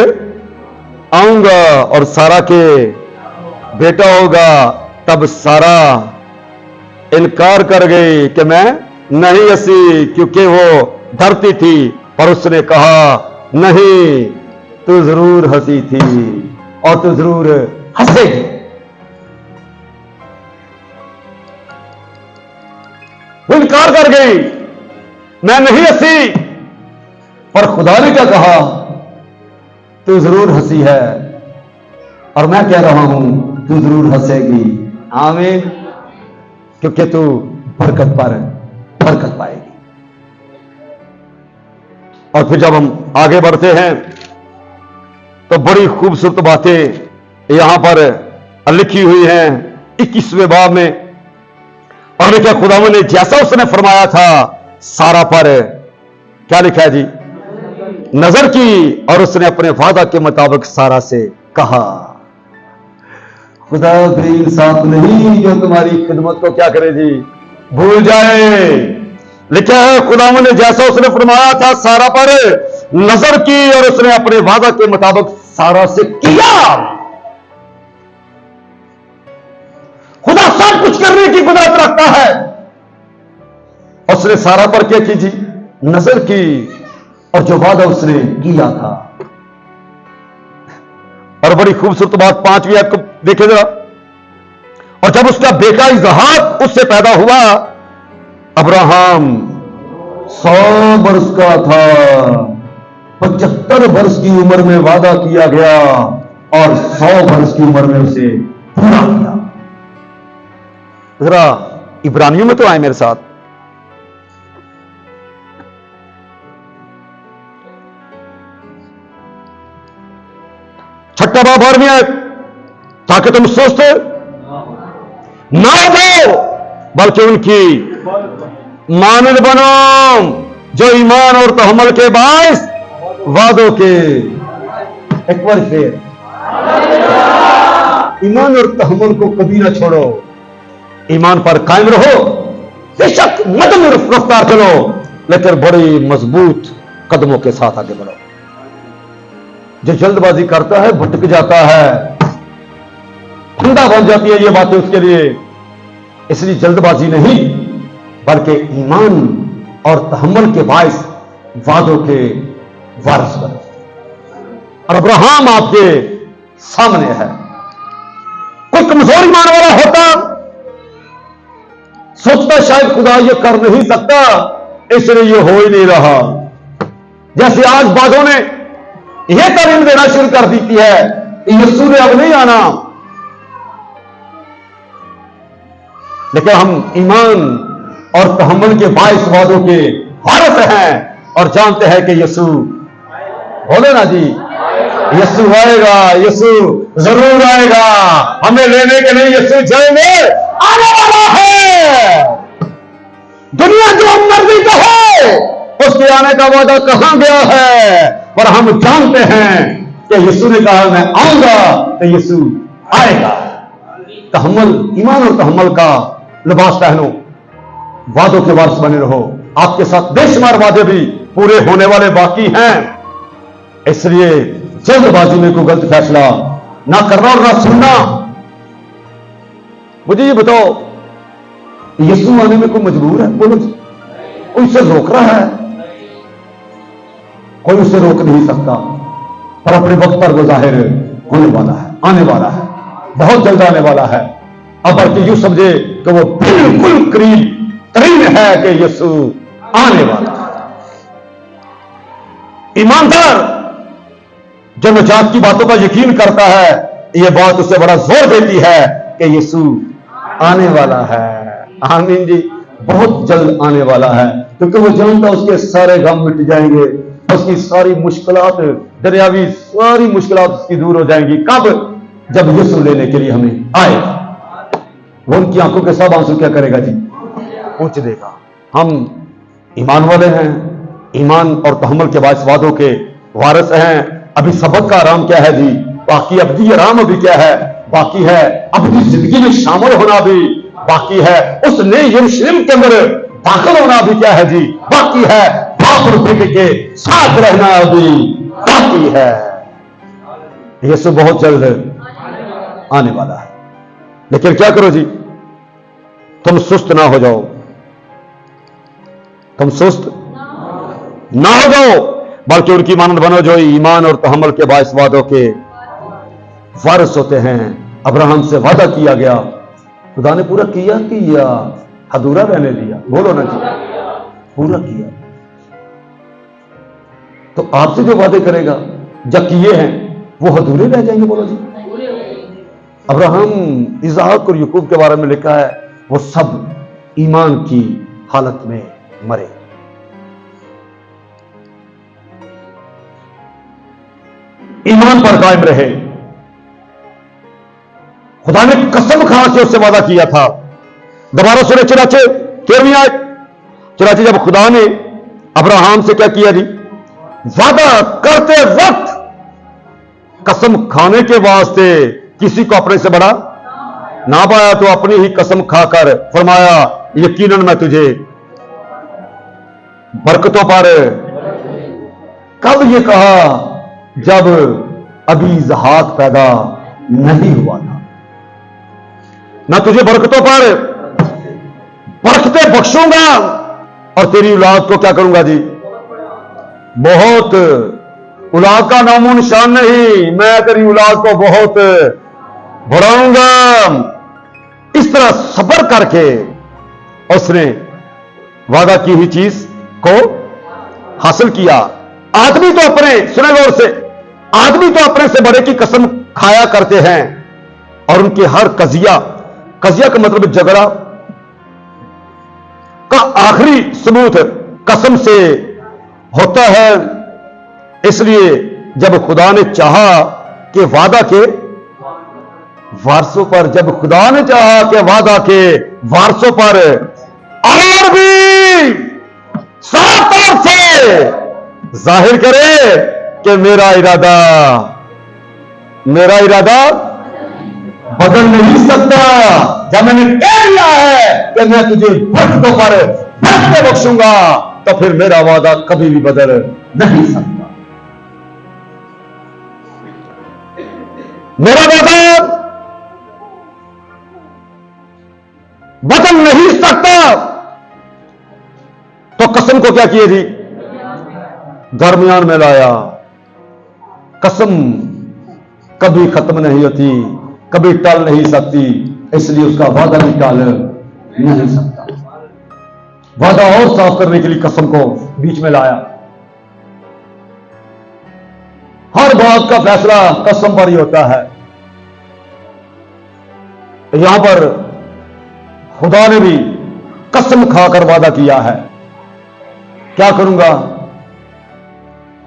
Speaker 1: आऊंगा और सारा के बेटा होगा। तब सारा इनकार कर गई कि मैं नहीं हंसी, क्योंकि वो डरती थी। पर उसने कहा, नहीं, तू जरूर हंसी थी और तू जरूर हंसेगी। वो इनकार कर गई, मैं नहीं हंसी। पर खुदा ने क्या कहा, तू जरूर हंसी है और मैं कह रहा हूं तू जरूर हंसेगी। आमीन। क्योंकि तू बरकत पर बरकत पाएगी। और फिर जब हम आगे बढ़ते हैं तो बड़ी खूबसूरत बातें यहां पर लिखी हुई हैं 21वें बाब में। और देखिए, खुदावंद ने जैसा उसने फरमाया था सारा पर क्या लिखा है जी, नजर की, और उसने अपने वादा के मुताबिक सारा से कहा। खुदा बेइंसाफ नहीं जो तुम्हारी खिदमत को क्या करे जी, भूल जाए। लिखा है, खुदावंद ने जैसा उसने फरमाया था सारा पर नजर की, और उसने अपने वादा के मुताबिक सारा से किया। खुदा सब कुछ करने की कुदरत रखता है। उसने सारा पर क्या की जी, नजर की, और जो वादा उसने किया था। और बड़ी खूबसूरत बात 5वीं आयत को देखे जरा। और जब उसका बेटा इसहाक उससे पैदा हुआ, अब्राहम 100 वर्ष का था। 75 वर्ष की उम्र में वादा किया गया और 100 वर्ष की उम्र में उसे पूरा किया। जरा इब्रानियों में तो आए मेरे साथ। छठा बाब और में आए, ताकि तुम सुस्त ना हो जाओ बल्कि उनकी मानद बनो जो ईमान और तहम्मुल के बाइस वादों के। एक बार फिर, ईमान और तहम्मुल को कभी ना छोड़ो। ईमान पर कायम रहो, बेशक मध्यम रफ्तार चलो, लेकिन बड़ी मजबूत कदमों के साथ आगे बढ़ो। जो जल्दबाजी करता है भटक जाता है, फंदा बन जाती है ये बातें उसके लिए। इसलिए जल्दबाजी नहीं बल्कि ईमान और तहम्मुल के बाइस वादों के वारिस बनो। और अब्राहम आपके सामने है। कोई कमजोर ईमान वाला होता, सोचता शायद खुदा ये कर नहीं सकता, इसलिए ये हो ही नहीं रहा। जैसे आज बादों ने यह तालीम देना शुरू कर दी है, यीशु ने अब नहीं आना, लेकिन हम ईमान और तहम्मुल के बाइस वादों के वारिस हैं और जानते हैं कि यीशु, बोले ना जी, यीशु आएगा, यीशु जरूर आएगा, हमें लेने के लिए यीशु जल्द आने वाला है। दुनिया जो मर्जी का है उसके आने का वादा कहां गया है, पर हम जानते हैं कि यीशु ने कहा मैं आऊंगा तो यीशु आएगा। तहम्मुल, ईमान और तहम्मुल का लिबास पहनो, वादों के वारिस बने रहो। आपके साथ बेशुमार वादे भी पूरे होने वाले बाकी हैं, इसलिए जल्दबाजी में कोई गलत फैसला ना करना और ना सुनना। मुझे ये बताओ, यीशु आने में कोई मजबूर है? बोलो, कोई उसे रोक रहा है? कोई उसे रोक नहीं सकता, पर अपने वक्त पर वो जाहिर होने वाला है, आने वाला है, बहुत जल्द आने वाला है। अब बल्कि यूं समझे कि वो बिल्कुल करीब तरीन है कि यीशु आने वाला है। ईमानदार जो नजात की बातों पर यकीन करता है, यह बात उससे बड़ा जोर देती है कि यीशु आने वाला है। आमीन जी, बहुत जल्द आने वाला है, क्योंकि वो जानता उसके सारे गम मिट जाएंगे, उसकी सारी मुश्किलात, दरियावी सारी मुश्किलात उसकी दूर हो जाएंगी। कब? जब यीशु लेने के लिए हमें आएगा। वो उनकी आंखों के सब आंसू क्या करेगा जी? पूछ देगा। हम ईमान वाले हैं, ईमान और तहम्मुल के बाइस वादों के वारिस हैं। अभी सबक का आराम क्या है जी? बाकी अब्दी आराम अभी क्या है? बाकी है अब्दी जिंदगी में शामिल होना भी बाकी है। उस नए यरूशलेम के अंदर दाखिल होना भी क्या है जी? बाकी है। बाप और बेटे के साथ रहना अभी बाकी है। यीशु बहुत जल्द आने वाला है, लेकिन क्या करो जी? तुम सुस्त ना हो जाओ, तुम सुस्त ना हो जाओ, बल्कि उनकी मानद बनो जो ईमान और तहम्मुल के बाइस वादों के वारिस होते हैं। अब्राहम से वादा किया गया, खुदा ने पूरा किया कि या अधूरा रहने दिया? बोलो ना जी, पूरा किया। तो आपसे जो वादे करेगा, जब किए हैं, वो अधूरे रह जाएंगे? बोलो जी। अब्राहम, इसहाक और याकूब के बारे में लिखा है, वो सब ईमान की हालत में मरे। ईमान पर कायम रहे। खुदा ने कसम खा के उससे वादा किया था। दोबारा सुने 13वीं आयत। 84, जब खुदा ने अब्राहम से क्या किया जी? वादा करते वक्त कसम खाने के वास्ते किसी को अपने से बड़ा ना पाया, तो अपनी ही कसम खाकर फरमाया, यकीनन मैं तुझे बरकतों पर। कब ये कहा? जब अभी इसहाक पैदा नहीं हुआ था। मैं तुझे बरकतों पर बरकतें बख्शूंगा और तेरी औलाद को क्या करूंगा जी? बहुत। औलाद का नामो निशान नहीं, मैं तेरी औलाद को बहुत बढ़ाऊंगा। इस तरह सब्र करके उसने वादा की हुई चीज को हासिल किया। आदमी तो अपने, सुने गौर से, आदमी तो अपने से बड़े की कसम खाया करते हैं और उनके हर कजिया का मतलब झगड़ा का आखिरी सबूत कसम से होता है। इसलिए जब खुदा ने चाहा कि वादा के वारसों पर, जब खुदा ने चाहा कि वादा के वारसों पर और भी साफ तौर से जाहिर करे कि मेरा इरादा बदल नहीं सकता। जब मैंने कह दिया है कि मैं तुझे बरकतों पर बरकतें बख्शूंगा, तो फिर मेरा वादा कभी भी बदल नहीं सकता। मेरा वादा बदल नहीं सकता। तो कसम को क्या किए थी? दरमियान में लाया। कसम कभी खत्म नहीं होती, कभी टल नहीं सकती, इसलिए उसका वादा भी टल नहीं सकता। वादा और साफ करने के लिए कसम को बीच में लाया। हर बात का फैसला कसम पर ही होता है। यहां पर खुदा ने भी कसम खाकर वादा किया है, क्या करूंगा?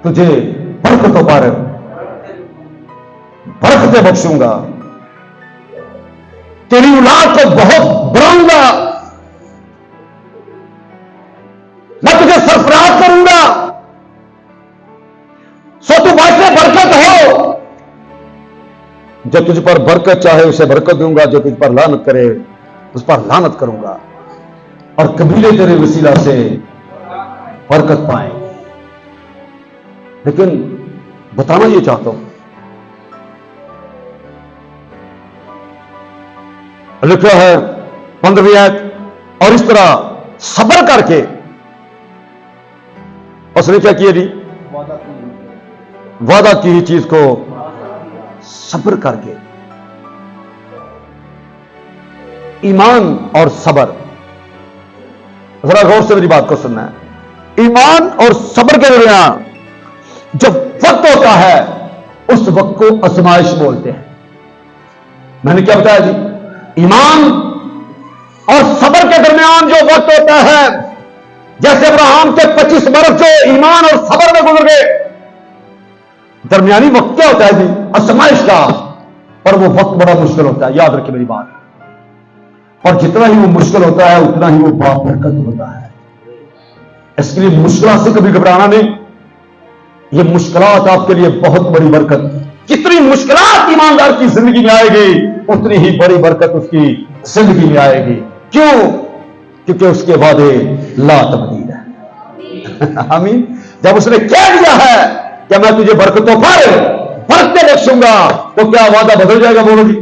Speaker 1: तुझे बरकतों पर बरकतें बख्शूंगा, तेरी औलाद को बहुत बढ़ाऊंगा, मैं तुझे सरफराज करूंगा। सो तू बातें बरकत हो। जो तुझ पर बरकत चाहे उसे बरकत दूंगा, जो तुझ पर लानत करे उस पर लानत करूंगा, और कबीले तेरे वसीला से बरकत पाए। लेकिन बताना ये चाहता हूं, लिखा है 15वीं आयत, और इस तरह सब्र करके उसने क्या किया जी? वादा की ही चीज को सब्र करके। ईमान और सब्र, जरा गौर से मेरी बात को सुनना है। ईमान और सब्र के दरमियान जब वक्त होता है उस वक्त को आजमाइश बोलते हैं। मैंने क्या बताया जी? ईमान और सब्र के दरमियान जो वक्त होता है, जैसे अब्राहम के 25 बरस जो ईमान और सब्र में गुजर गए, दरमियानी वक्त क्या होता है जी? आजमाइश का। और वो वक्त बड़ा मुश्किल होता है, याद रखिए मेरी बात। और जितना ही वो मुश्किल होता है उतना ही वो बाबरकत होता है। इसके लिए मुश्किल से कभी घबराना नहीं। ये मुश्किलात आपके लिए बहुत बड़ी बरकत। कितनी मुश्किलात ईमानदार की जिंदगी में आएगी, उतनी ही बड़ी बरकत उसकी जिंदगी में आएगी। क्यों? क्योंकि उसके वादे ला तब्दील है। आमीन। जब उसने कह दिया है कि मैं तुझे बरकतों पर बरकतें बख्शूंगा, तो क्या वादा बदल जाएगा? बोलो जी।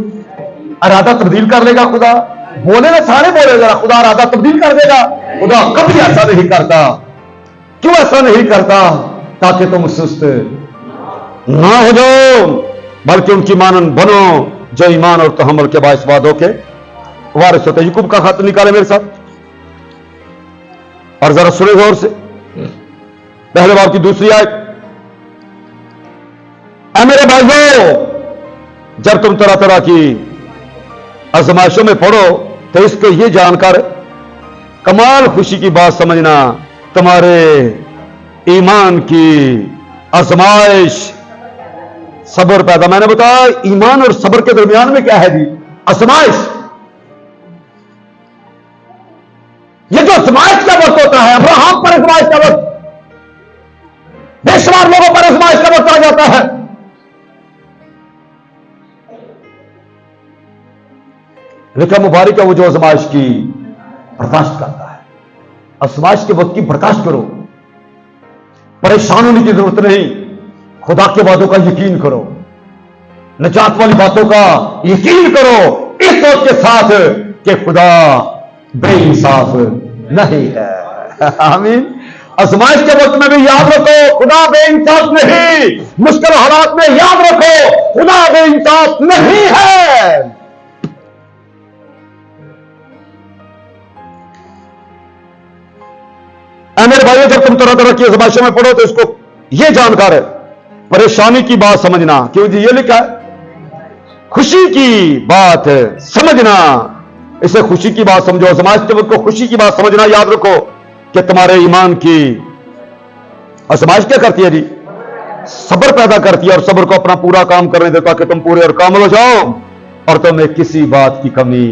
Speaker 1: इरादा तब्दील कर लेगा खुदा? बोले ना, सारे बोले जरा, खुदा इरादा तब्दील कर देगा? खुदा कभी ऐसा नहीं करता। क्यों ऐसा नहीं करता? ताकि तुम सुस्त ना हो जाओ, बल्कि उनकी मानन बनो जो ईमान और तहम्मुल के बाइस वादों के वारिस होते। याकूब का खत निकाले मेरे साथ, और जरा सुने गौर से पहले बाब की दूसरी आयत। ऐ मेरे भाइयों, जब तुम तरह तरह की आजमाइशों में पड़ो तो इसको ये जानकर कमाल खुशी की बात समझना, तुम्हारे ईमान की आजमाइश सब्र पैदा। मैंने बताया ईमान और सब्र के दरमियान में क्या है जी? आजमाइश। ये जो आजमाइश का वक्त होता है, अब्राहम पर आजमाइश का वक्त, बेशुमार लोगों पर आजमाइश का वक्त आ जाता है। लिखा मुबारक है वो जो आजमाइश की बर्दाश्त करता है। आजमाइश के वक्त की बर्दाश्त करो, परेशान होने की जरूरत नहीं। खुदा के वादों का यकीन करो, निजात वाली बातों का यकीन करो, इस सोच के साथ कि खुदा बेइंसाफ नहीं है। आमीन। आजमाइश के वक्त में भी याद रखो खुदा बेइंसाफ नहीं। मुश्किल हालात में याद रखो खुदा बेइंसाफ नहीं है। मेरे भाइयों, जब तुम तरह तरह की आजमाइशों में पढ़ो तो इसको यह जानकर परेशानी की बात समझना, क्यों जी ये लिखा है खुशी की बात समझना। इसे खुशी की बात समझो, आजमाइश के वक्त को खुशी की बात समझना। याद रखो कि तुम्हारे ईमान की आजमाइश क्या करती है जी? सब्र पैदा करती है, और सब्र को अपना पूरा काम करने दो ताकि तुम पूरे और कामिल हो जाओ और तुम्हें किसी बात की कमी।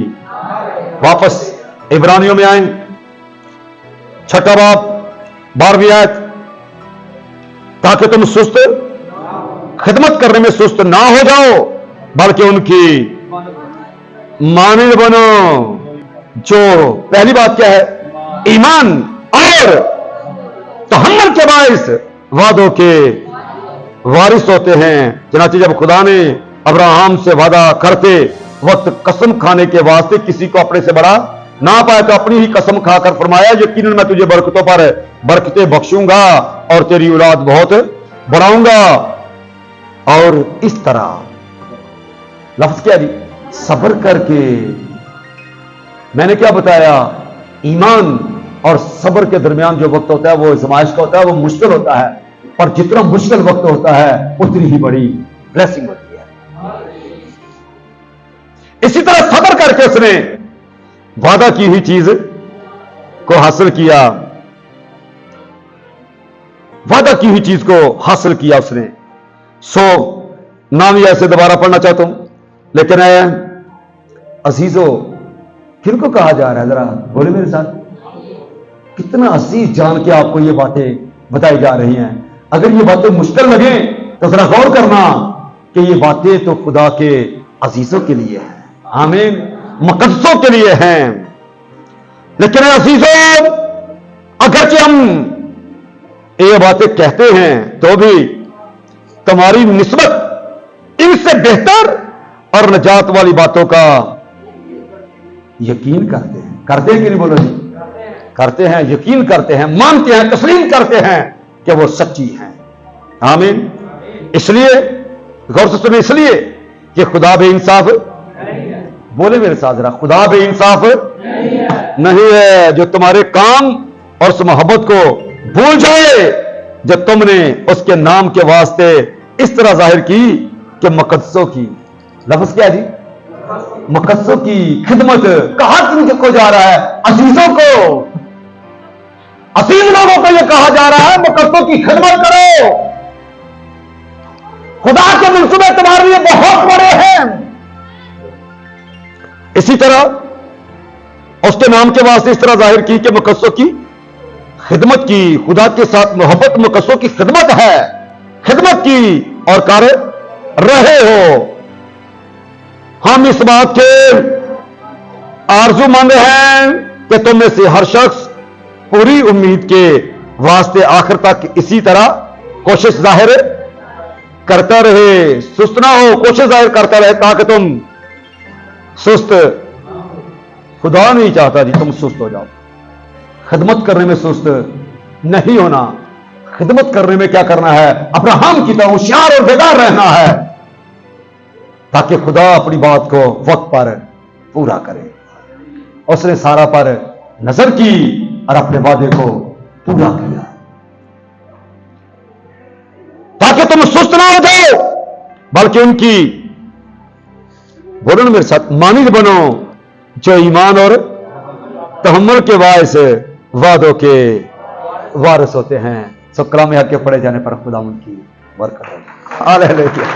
Speaker 1: वापस इब्रानियों में आए, 6 बाब 12वीं आयत, ताकि तुम सुस्त खिदमत करने में सुस्त ना हो जाओ बल्कि उनकी मानिंद बनो। जो पहली बात क्या है? ईमान और तहम्मुल के बाइस वादों के वारिस होते हैं। चनाचे जब खुदा ने अब्राहम से वादा करते वक्त कसम खाने के वास्ते किसी को अपने से बड़ा ना पाया तो अपनी ही कसम खाकर फरमाया, यकीनन मैं तुझे बरकतों पर बरकतें बख्शूंगा और तेरी औलाद बहुत बढ़ाऊंगा। और इस तरह लफ्ज क्या जी? सब्र करके। मैंने क्या बताया? ईमान और सब्र के दरमियान जो वक्त होता है वो आजमाइश का होता है, वो मुश्किल होता है, पर जितना मुश्किल वक्त होता है उतनी ही बड़ी ब्लेसिंग होती है। इसी तरह सब्र करके उसने वादा की हुई चीज को हासिल किया, वादा की हुई चीज को हासिल किया उसने। नाम ऐसे दोबारा पढ़ना चाहता हूं, लेकिन अजीजों किनको कहा जा रहा है? जरा बोले मेरे साथ। कितना अजीज जान के आपको ये बातें बताई जा रही हैं। अगर ये बातें मुश्किल लगे तो जरा गौर करना कि ये बातें तो खुदा के अजीजों के लिए हैं, आमीन, मुकद्दसों के लिए हैं। लेकिन अजीजों, अगरचे हम ये बातें कहते हैं तो भी तुम्हारी निस्बत इनसे बेहतर और नजात वाली बातों का यकीन करते हैं कि नहीं? बोलो जी, करते हैं, यकीन करते हैं, मानते हैं, तस्लीम करते हैं कि वो सच्ची हैं, आमीन। इसलिए गौर से सुने, इसलिए कि खुदा बेइंसाफ, बोले मेरे साथ जरा, खुदा बेइंसाफ नहीं है जो तुम्हारे काम और उस मोहब्बत को भूल जाए जो तुमने उसके नाम के वास्ते इस तरह जाहिर की कि मुकद्दसों की, लफ्ज क्या जी? मुकद्दसों की खिदमत। कहा किनको जा रहा है? अजीजों को, असीम लोगों को यह कहा जा रहा है मुकद्दसों की खिदमत करो। खुदा के मंसूबे तुम्हारे लिए बहुत बड़े हैं। इसी तरह उसके नाम के वास्ते इस तरह जाहिर की कि मुकद्दसों की खिदमत की। खुदा के साथ मोहब्बत मुकद्दसों की खिदमत है, खिदमत की और कर रहे हो। हम इस बात के आरजूमंद हैं कि तुम में से हर शख्स पूरी उम्मीद के वास्ते आखिर तक इसी तरह कोशिश जाहिर करता रहे, सुस्त ना हो, कोशिश जाहिर करता रहे ताकि तुम सुस्त, खुदा नहीं चाहता जी तुम सुस्त हो जाओ। खिदमत करने में सुस्त नहीं होना। खिदमत करने में क्या करना है? अब्राहम की तरह होशियार और बेदार रहना है ताकि खुदा अपनी बात को वक्त पर पूरा करे। उसने सारा पर नजर की और अपने वादे को पूरा किया ताकि तुम सुस्त ना हो जाओ बल्कि उनकी, बोलो ना मेरे साथ, मानिंद बनो जो ईमान और तहम्मुल के बायस वादों के वारिस होते हैं। सब कलाम हक के पढ़े जाने पर खुदा उनकी बरकत है। हालेलुया।